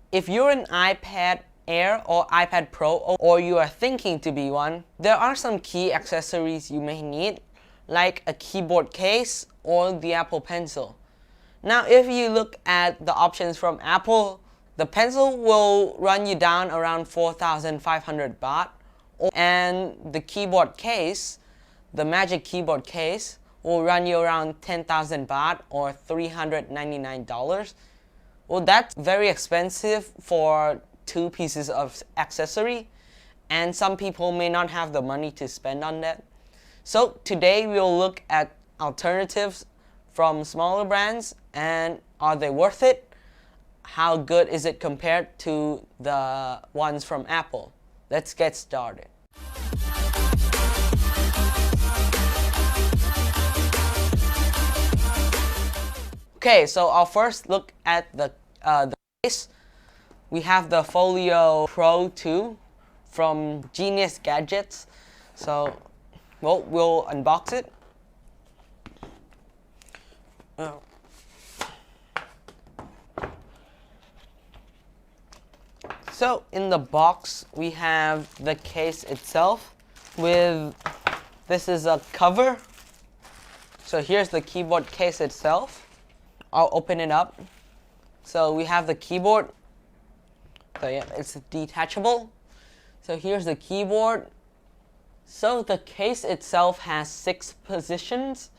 If you're an iPad Air or iPad Pro, or you are thinking to be one, there are some key accessories you may need, like a keyboard case or the Apple Pencil. Now, if you look at the options from Apple, the pencil will run you down around 4,500 baht, and the keyboard case, the Magic Keyboard case, will run you around 10,000 baht or $399. Well, that's very expensive for two pieces of accessory, and some people may not have the money to spend on that. So today we'll look at alternatives from smaller brands, and are they worth it? How good is it compared to the ones from Apple? Let's get started. Okay, so I'll first look at the case. We have the Folio Pro 2 from Genius Gadgets. So, well, we'll unbox it. So in the box we have the case itself with, this is a cover. So here's the keyboard case itself. I'll open it up. So we have the keyboard. So yeah, it's detachable. So here's the keyboard. So the case itself has 6 positions.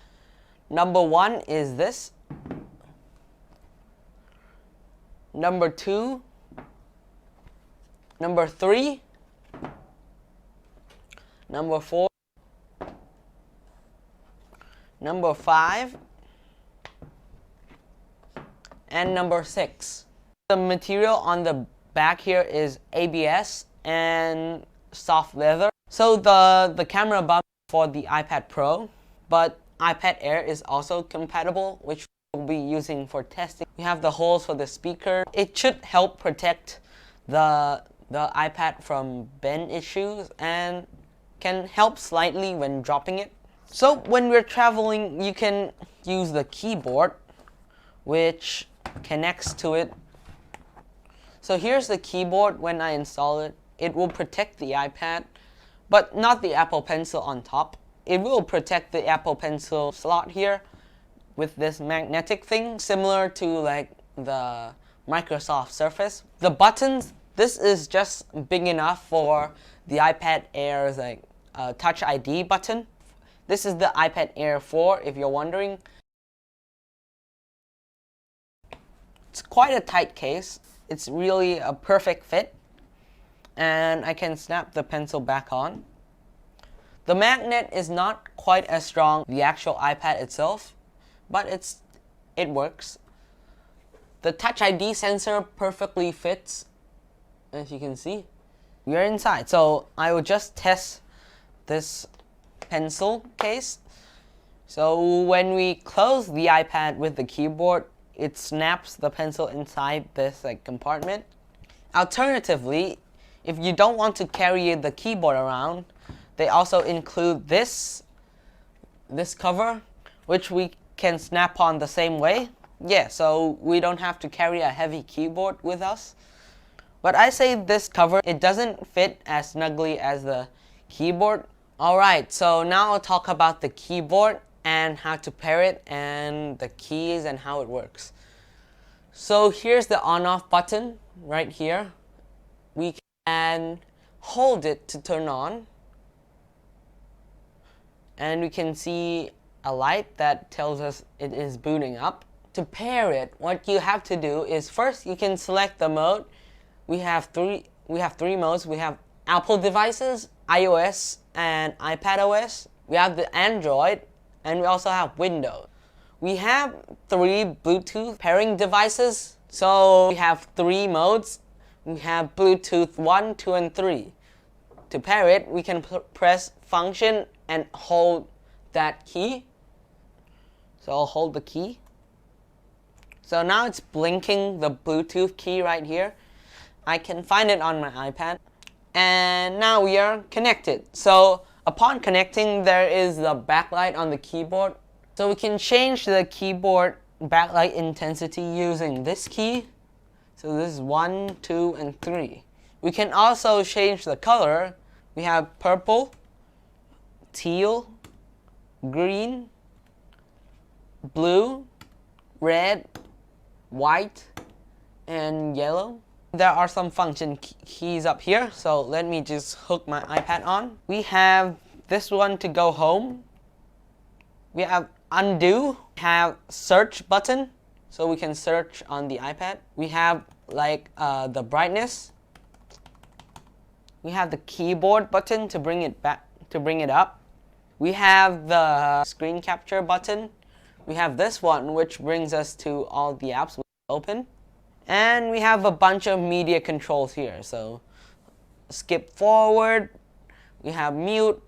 Number 1 is this. Number 2. Number 3. Number 4. Number 5. And number 6. The material on the back here is ABS and soft leather. So the camera bump for the iPad Pro, but iPad Air is also compatible, which we'll be using for testing. We have the holes for the speaker. It should help protect the iPad from bend issues and can help slightly when dropping it. So when we're traveling, you can use the keyboard, which connects to it. So here's the keyboard. When I install it, it will protect the iPad, but not the Apple Pencil on top. It will protect the Apple Pencil slot here with this magnetic thing, similar to like the Microsoft Surface. The buttons, this is just big enough for the iPad Air's like Touch ID button. This is the iPad Air 4, if you're wondering. It's quite a tight case. It's really a perfect fit, and I can snap the pencil back on. The magnet is not quite as strong as the actual iPad itself, but it works. The Touch ID sensor perfectly fits, as you can see. We are inside, so I will just test this pencil case. So when we close the iPad with the keyboard, it snaps the pencil inside this like compartment. Alternatively, if you don't want to carry the keyboard around, they also include this cover, which we can snap on the same way. Yeah, so we don't have to carry a heavy keyboard with us. But I say this cover, it doesn't fit as snugly as the keyboard. Alright, so now I'll talk about the keyboard and how to pair it and the keys and how it works. So here's the on-off button right here. We can hold it to turn on, and we can see a light that tells us it is booting up. To pair it, what you have to do is first you can select the mode. We have three modes. We have Apple devices, iOS, and iPadOS. We have the Android, and we also have Windows. We have 3 Bluetooth pairing devices. So we have 3 modes. We have Bluetooth 1, 2, and 3. To pair it, we can press function and hold that key. So I'll hold the key. So now it's blinking the Bluetooth key right here. I can find it on my iPad. And now we are connected. So upon connecting, there is the backlight on the keyboard. So we can change the keyboard backlight intensity using this key. So this is 1, 2, and 3. We can also change the color. We have purple, teal, green, blue, red, white, and yellow. There are some function keys up here, so let me just hook my iPad on. We have this one to go home. We have undo, have search button, so we can search on the iPad. We have like the brightness. We have the keyboard button to bring it back, to bring it up. We have the screen capture button. We have this one, which brings us to all the apps we open. And we have a bunch of media controls here. So skip forward, we have mute,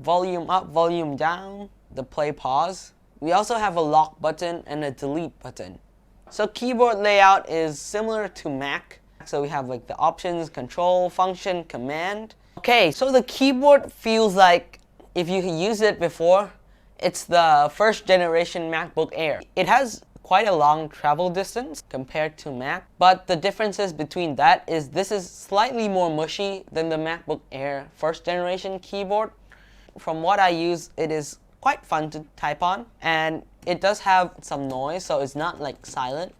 volume up, volume down, the play pause. We also have a lock button and a delete button. So keyboard layout is similar to Mac. So we have like the options, control, function, command. Okay, so the keyboard feels like, if you used it before, it's the first generation MacBook Air. It has quite a long travel distance compared to Mac, but the differences between that is this is slightly more mushy than the MacBook Air first generation keyboard. From what I use, it is quite fun to type on, and it does have some noise, so it's not like silent.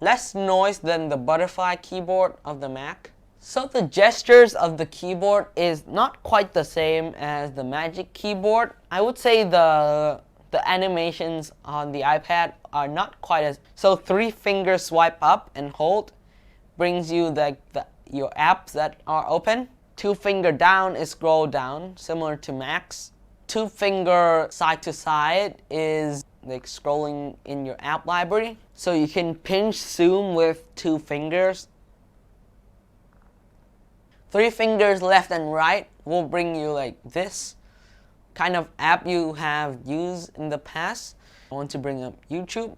Less noise than the butterfly keyboard of the Mac. So the gestures of the keyboard is not quite the same as the Magic Keyboard. I would say the animations on the iPad are not quite as... So 3-finger swipe up and hold brings you your apps that are open. 2-finger down is scroll down, similar to Mac's. 2-finger side to side is like scrolling in your app library. So you can pinch zoom with 2 fingers. 3 fingers left and right will bring you like this kind of app you have used in the past. I want to bring up YouTube.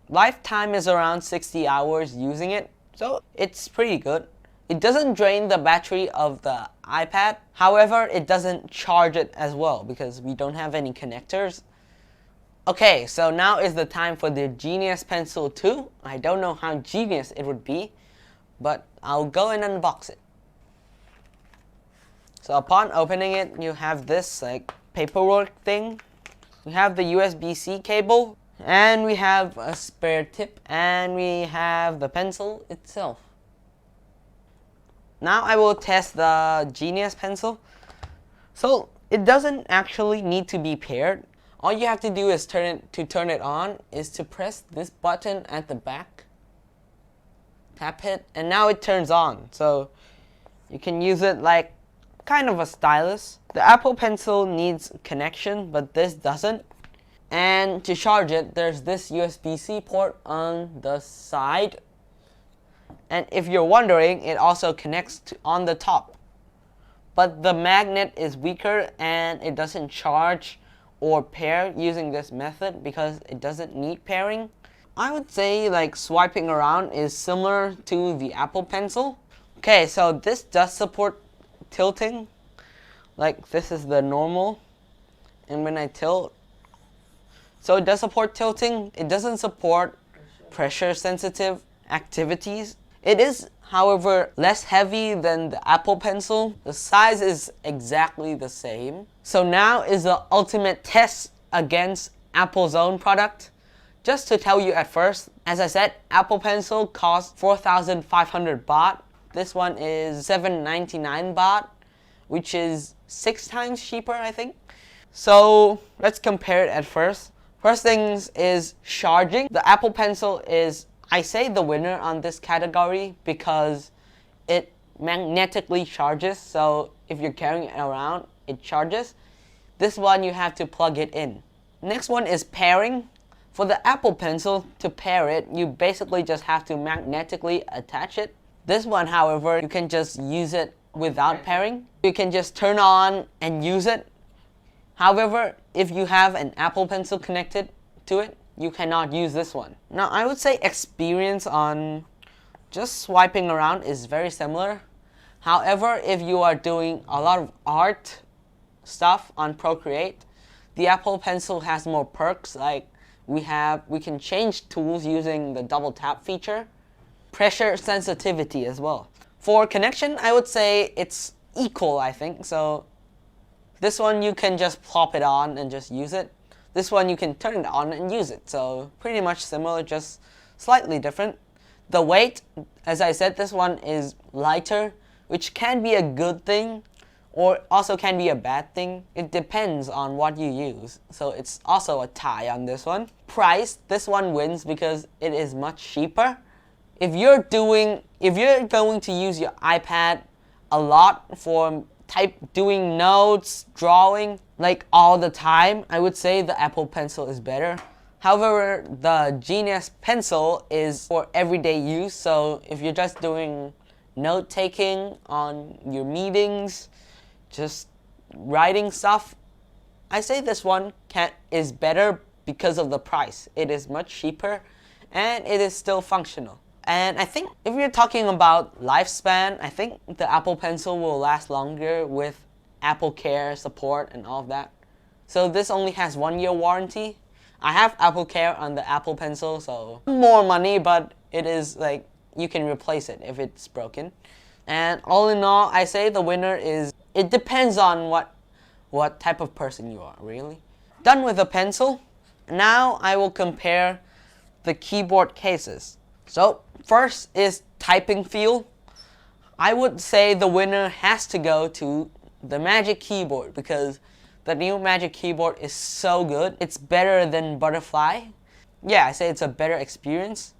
Lifetime is around 60 hours using it, so it's pretty good. It doesn't drain the battery of the iPad. However, it doesn't charge it as well because we don't have any connectors. Okay, so now is the time for the Genius Pencil 2. I don't know how genius it would be, but I'll go and unbox it. So upon opening it, you have this like paperwork thing. We have the USB-C cable, and we have a spare tip, and we have the pencil itself. Now I will test the Genius Pencil. So it doesn't actually need to be paired. All you have to do is turn it on is to press this button at the back. Tap it, and now it turns on. So you can use it like kind of a stylus. The Apple Pencil needs connection, but this doesn't. And to charge it, there's this USB-C port on the side. And if you're wondering, it also connects on the top. But the magnet is weaker and it doesn't charge or pair using this method because it doesn't need pairing. I would say like swiping around is similar to the Apple Pencil. Okay, so this does support tilting. Like this is the normal, and when I tilt, so it does support tilting. It doesn't support pressure sensitive activities. It is, however, less heavy than the Apple Pencil. The size is exactly the same. So now is the ultimate test against Apple's own product. Just to tell you at first, as I said, Apple Pencil costs 4,500 baht. This one is 799 baht, which is 6 times cheaper, I think. So let's compare it at first. First things is charging. The Apple Pencil is, I say, the winner on this category because it magnetically charges. So if you're carrying it around, it charges. This one you have to plug it in. Next one is pairing. For the Apple Pencil, to pair it, you basically just have to magnetically attach it. This one, however, you can just use it without pairing. You can just turn on and use it. However, if you have an Apple Pencil connected to it, you cannot use this one. Now, I would say experience on just swiping around is very similar. However, if you are doing a lot of art stuff on Procreate, the Apple Pencil has more perks. Like we can change tools using the double tap feature. pressure sensitivity as well. For connection, I would say it's equal, I think. So this one you can just plop it on and just use it. This one you can turn it on and use it. So pretty much similar, just slightly different. The weight, as I said, this one is lighter, which can be a good thing or also can be a bad thing. It depends on what you use. So it's also a tie on this one. Price, this one wins because it is much cheaper. If you're going to use your iPad a lot for doing notes, drawing, like all the time, I would say the Apple Pencil is better. However, the Genius Pencil is for everyday use. So if you're just doing note taking on your meetings, just writing stuff, I say this one is better because of the price. It is much cheaper and it is still functional. And I think if you're talking about lifespan, I think the Apple Pencil will last longer with Apple Care support and all of that. So this only has 1 year warranty. I have Apple Care on the Apple Pencil, so more money, but it is like you can replace it if it's broken. And all in all, I say the winner is, it depends on what type of person you are, really. Done with the pencil. Now I will compare the keyboard cases. So first is typing feel. I would say the winner has to go to the Magic Keyboard because the new Magic Keyboard is so good. It's better than Butterfly. Yeah, I say it's a better experience.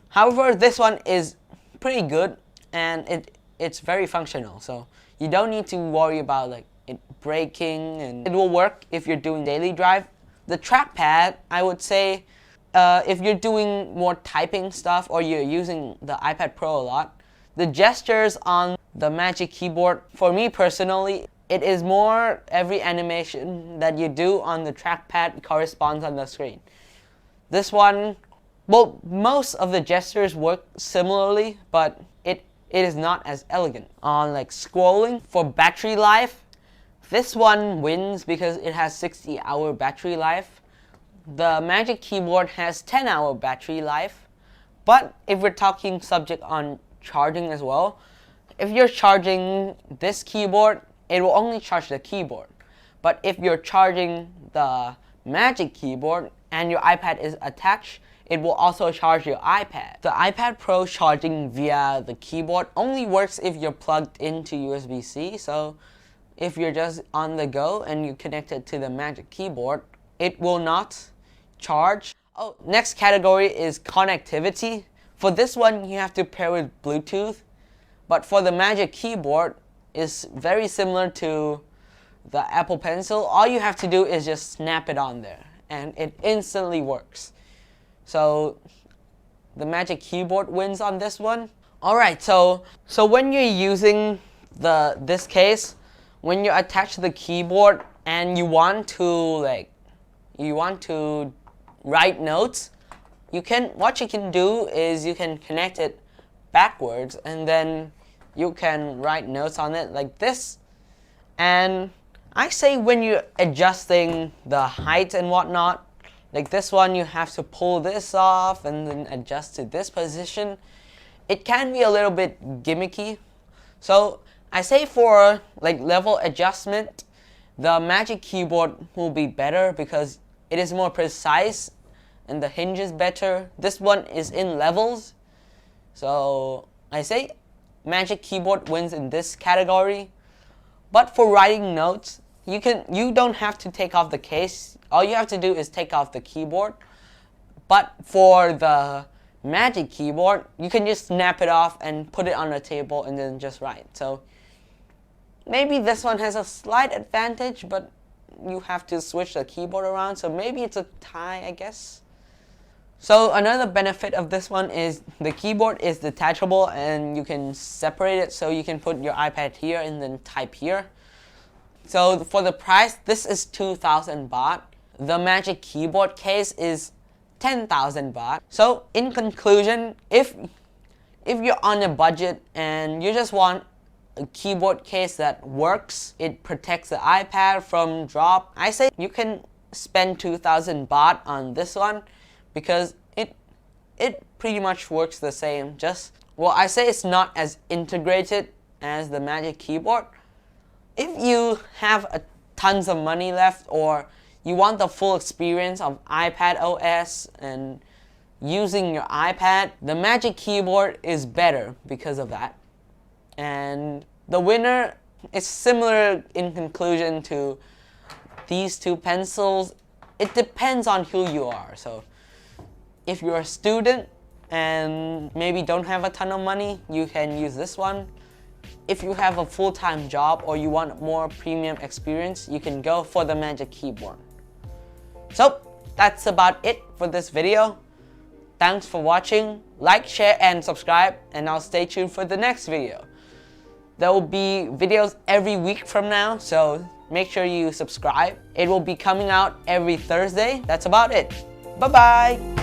However, this one is pretty good and it's very functional. So you don't need to worry about like it breaking, and it will work if you're doing daily drive. The trackpad, I would say, if you're doing more typing stuff or you're using the iPad Pro a lot, the gestures on the Magic Keyboard, for me personally, it is more every animation that you do on the trackpad corresponds on the screen. This one, well, most of the gestures work similarly, but it is not as elegant. On like scrolling, for battery life, this one wins because it has 60-hour battery life. The Magic Keyboard has 10-hour battery life. But if we're talking subject on charging as well, if you're charging this keyboard, it will only charge the keyboard. But if you're charging the Magic Keyboard and your iPad is attached, it will also charge your iPad. The iPad Pro charging via the keyboard only works if you're plugged into USB-C. So if you're just on the go and you connect it to the Magic Keyboard, it will not charge. Oh, next category is connectivity. For this one, you have to pair with Bluetooth. But for the Magic Keyboard, it's very similar to the Apple Pencil. All you have to do is just snap it on there and it instantly works. So the Magic Keyboard wins on this one. Alright, so when you're using this case, when you attach the keyboard and you want to write notes, what you can do is you can connect it backwards and then you can write notes on it like this. And I say when you're adjusting the height and whatnot, like this one, you have to pull this off and then adjust to this position. It can be a little bit gimmicky. So I say for like level adjustment, the Magic Keyboard will be better because it is more precise and the hinge is better. This one is in levels. So I say Magic Keyboard wins in this category. But for writing notes, you don't have to take off the case. All you have to do is take off the keyboard. But for the Magic Keyboard, you can just snap it off and put it on a table and then just write. So maybe this one has a slight advantage, but you have to switch the keyboard around. So maybe it's a tie, I guess. So another benefit of this one is the keyboard is detachable and you can separate it, so you can put your iPad here and then type here. So for the price, this is 2,000 baht. The Magic Keyboard case is 10,000 baht. So in conclusion, if you're on a budget and you just want a keyboard case that works, it protects the iPad from drop, I say you can spend 2,000 baht on this one because it pretty much works the same. Just, well, I say it's not as integrated as the Magic Keyboard. If you have tons of money left, or you want the full experience of iPad OS and using your iPad, the Magic Keyboard is better because of that. And the winner is similar in conclusion to these two pencils. It depends on who you are. So if you're a student and maybe don't have a ton of money, you can use this one. If you have a full-time job or you want more premium experience, you can go for the Magic Keyboard. So that's about it for this video. Thanks for watching. Like, share, and subscribe, and I'll stay tuned for the next video. There will be videos every week from now, so make sure you subscribe. It will be coming out every Thursday. That's about it. Bye-bye.